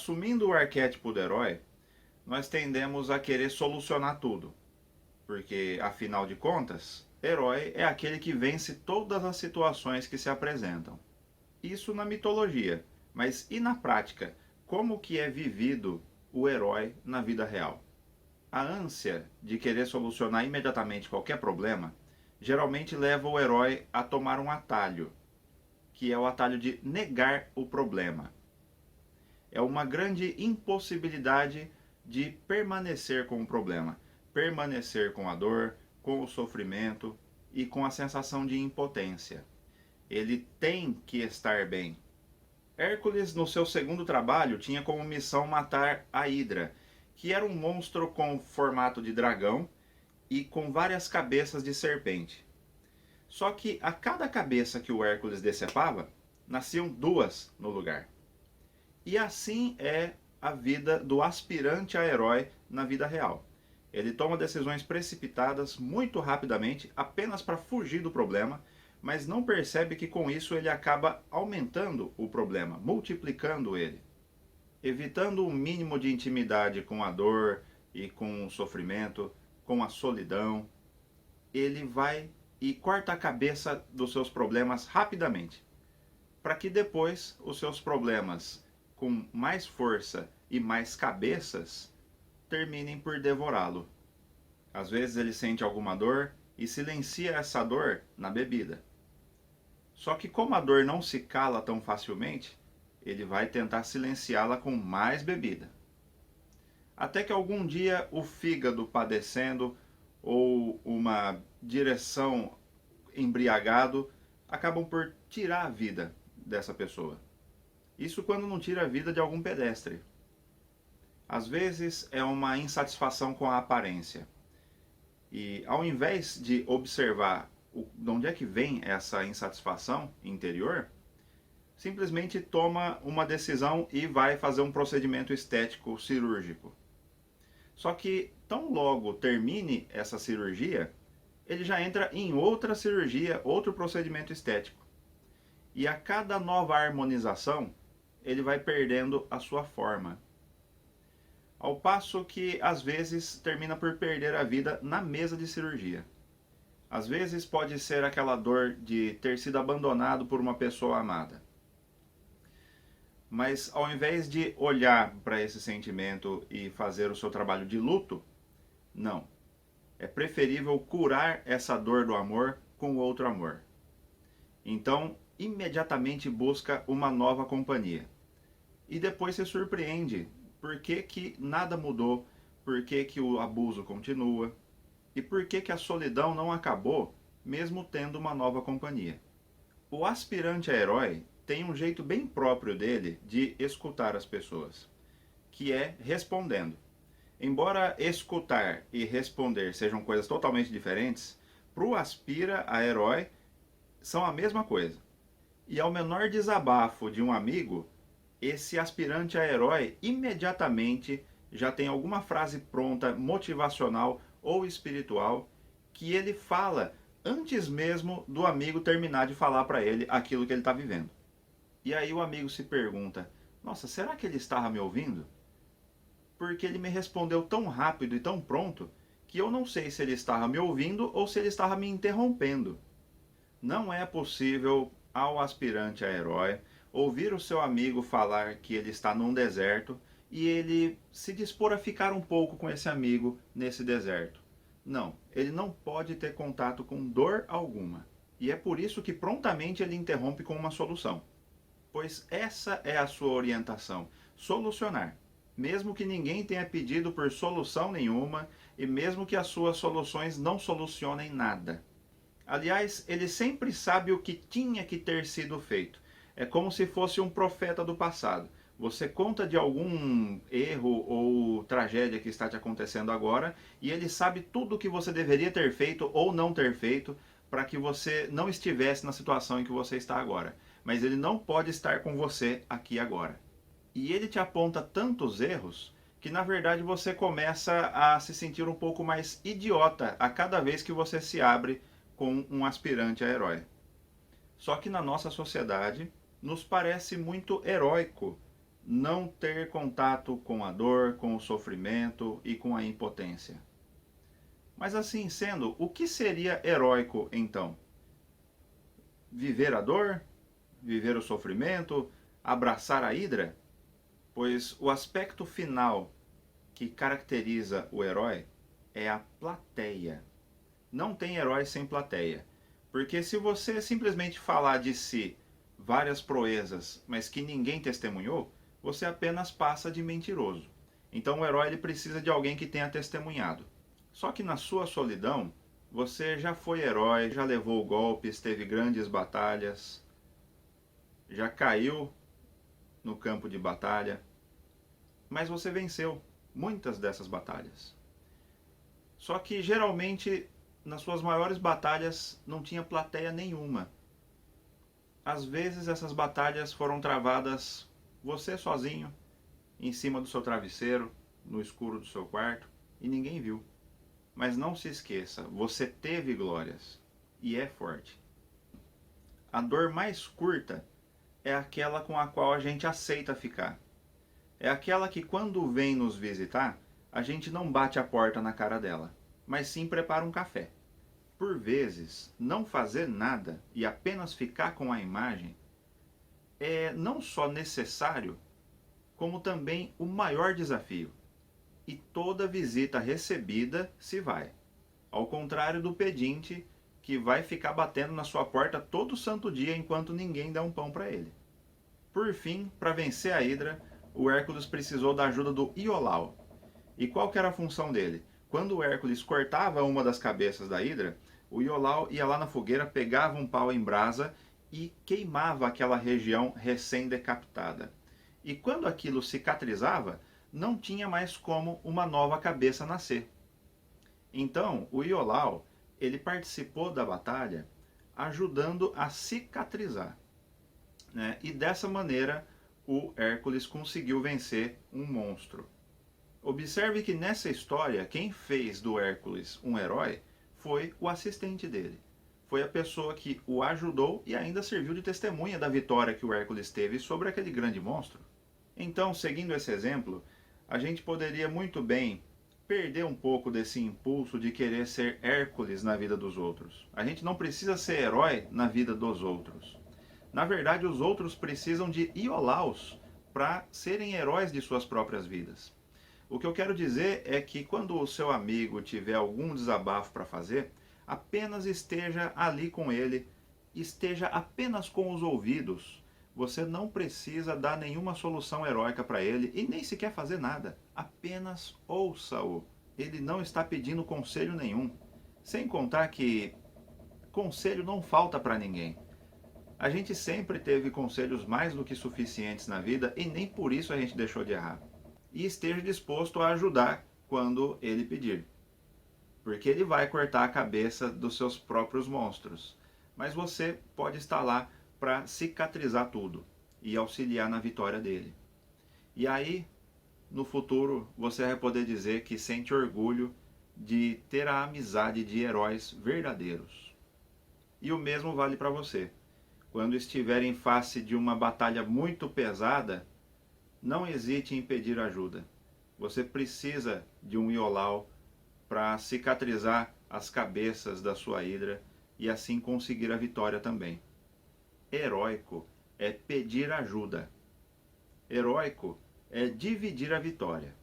Assumindo o arquétipo do herói, nós tendemos a querer solucionar tudo, porque, afinal de contas, herói é aquele que vence todas as situações que se apresentam. Isso na mitologia, mas e na prática? Como que é vivido o herói na vida real? A ânsia de querer solucionar imediatamente qualquer problema geralmente leva o herói a tomar um atalho, que é o atalho de negar o problema. É uma grande impossibilidade de permanecer com o problema, permanecer com a dor, com o sofrimento e com a sensação de impotência. Ele tem que estar bem. Hércules, no seu segundo trabalho, tinha como missão matar a Hidra, que era um monstro com formato de dragão e com várias cabeças de serpente. Só que a cada cabeça que o Hércules decepava, nasciam duas no lugar. E assim é a vida do aspirante a herói na vida real. Ele toma decisões precipitadas muito rapidamente, apenas para fugir do problema, mas não percebe que com isso ele acaba aumentando o problema, multiplicando ele. Evitando o mínimo de intimidade com a dor e com o sofrimento, com a solidão, ele vai e corta a cabeça dos seus problemas rapidamente, para que depois os seus problemas, com mais força e mais cabeças, terminem por devorá-lo. Às vezes ele sente alguma dor e silencia essa dor na bebida. Só que como a dor não se cala tão facilmente, ele vai tentar silenciá-la com mais bebida. Até que algum dia o fígado padecendo ou uma direção embriagado acabam por tirar a vida dessa pessoa. Isso quando não tira a vida de algum pedestre. Às vezes é uma insatisfação com a aparência. E ao invés de observar de onde é que vem essa insatisfação interior, simplesmente toma uma decisão e vai fazer um procedimento estético cirúrgico. Só que tão logo termine essa cirurgia, ele já entra em outra cirurgia, outro procedimento estético. E a cada nova harmonização, ele vai perdendo a sua forma. Ao passo que, às vezes, termina por perder a vida na mesa de cirurgia. Às vezes pode ser aquela dor de ter sido abandonado por uma pessoa amada. Mas ao invés de olhar para esse sentimento e fazer o seu trabalho de luto, não. É preferível curar essa dor do amor com outro amor. Então, imediatamente busca uma nova companhia. E depois se surpreende por que nada mudou, por que o abuso continua e por que a solidão não acabou mesmo tendo uma nova companhia. O aspirante a herói tem um jeito bem próprio dele de escutar as pessoas, que é respondendo. Embora escutar e responder sejam coisas totalmente diferentes, para o aspira a herói são a mesma coisa. E ao menor desabafo de um amigo, esse aspirante a herói imediatamente já tem alguma frase pronta, motivacional ou espiritual, que ele fala antes mesmo do amigo terminar de falar para ele aquilo que ele está vivendo. E aí o amigo se pergunta: nossa, será que ele estava me ouvindo? Porque ele me respondeu tão rápido e tão pronto que eu não sei se ele estava me ouvindo ou se ele estava me interrompendo. Não é possível ao aspirante a herói ouvir o seu amigo falar que ele está num deserto e ele se dispor a ficar um pouco com esse amigo nesse deserto. Não, ele não pode ter contato com dor alguma. E é por isso que prontamente ele interrompe com uma solução. Pois essa é a sua orientação: solucionar. Mesmo que ninguém tenha pedido por solução nenhuma e mesmo que as suas soluções não solucionem nada. Aliás, ele sempre sabe o que tinha que ter sido feito. É como se fosse um profeta do passado. Você conta de algum erro ou tragédia que está te acontecendo agora e ele sabe tudo o que você deveria ter feito ou não ter feito para que você não estivesse na situação em que você está agora. Mas ele não pode estar com você aqui agora. E ele te aponta tantos erros que na verdade você começa a se sentir um pouco mais idiota a cada vez que você se abre com um aspirante a herói. Só que na nossa sociedade nos parece muito heróico não ter contato com a dor, com o sofrimento e com a impotência. Mas assim sendo, o que seria heróico então? Viver a dor? Viver o sofrimento? Abraçar a hidra? Pois o aspecto final que caracteriza o herói é a plateia. Não tem herói sem plateia. Porque se você simplesmente falar de si várias proezas, mas que ninguém testemunhou, você apenas passa de mentiroso. Então o herói ele precisa de alguém que tenha testemunhado. Só que na sua solidão, você já foi herói, já levou golpes, teve grandes batalhas, já caiu no campo de batalha, mas você venceu muitas dessas batalhas. Só que geralmente nas suas maiores batalhas não tinha plateia nenhuma. Às vezes essas batalhas foram travadas você sozinho, em cima do seu travesseiro, no escuro do seu quarto, e ninguém viu. Mas não se esqueça, você teve glórias e é forte. A dor mais curta é aquela com a qual a gente aceita ficar. É aquela que quando vem nos visitar, a gente não bate a porta na cara dela, mas sim prepara um café. Por vezes, não fazer nada e apenas ficar com a imagem é não só necessário, como também o maior desafio. E toda visita recebida se vai. Ao contrário do pedinte, que vai ficar batendo na sua porta todo santo dia enquanto ninguém dá um pão para ele. Por fim, para vencer a hidra, o Hércules precisou da ajuda do Iolau. E qual que era a função dele? Quando o Hércules cortava uma das cabeças da hidra, o Iolau ia lá na fogueira, pegava um pau em brasa e queimava aquela região recém-decapitada. E quando aquilo cicatrizava, não tinha mais como uma nova cabeça nascer. Então, o Iolau, ele participou da batalha ajudando a cicatrizar, né? E dessa maneira, o Hércules conseguiu vencer um monstro. Observe que nessa história, quem fez do Hércules um herói foi o assistente dele. Foi a pessoa que o ajudou e ainda serviu de testemunha da vitória que o Hércules teve sobre aquele grande monstro. Então, seguindo esse exemplo, a gente poderia muito bem perder um pouco desse impulso de querer ser Hércules na vida dos outros. A gente não precisa ser herói na vida dos outros. Na verdade, os outros precisam de Iolaus para serem heróis de suas próprias vidas. O que eu quero dizer é que quando o seu amigo tiver algum desabafo para fazer, apenas esteja ali com ele, esteja apenas com os ouvidos. Você não precisa dar nenhuma solução heróica para ele e nem sequer fazer nada. Apenas ouça-o. Ele não está pedindo conselho nenhum. Sem contar que conselho não falta para ninguém. A gente sempre teve conselhos mais do que suficientes na vida e nem por isso a gente deixou de errar. E esteja disposto a ajudar quando ele pedir. Porque ele vai cortar a cabeça dos seus próprios monstros. Mas você pode estar lá para cicatrizar tudo e auxiliar na vitória dele. E aí, no futuro, você vai poder dizer que sente orgulho de ter a amizade de heróis verdadeiros. E o mesmo vale para você. Quando estiver em face de uma batalha muito pesada, não hesite em pedir ajuda. Você precisa de um Iolau para cicatrizar as cabeças da sua hidra e assim conseguir a vitória também. Heróico é pedir ajuda. Heróico é dividir a vitória.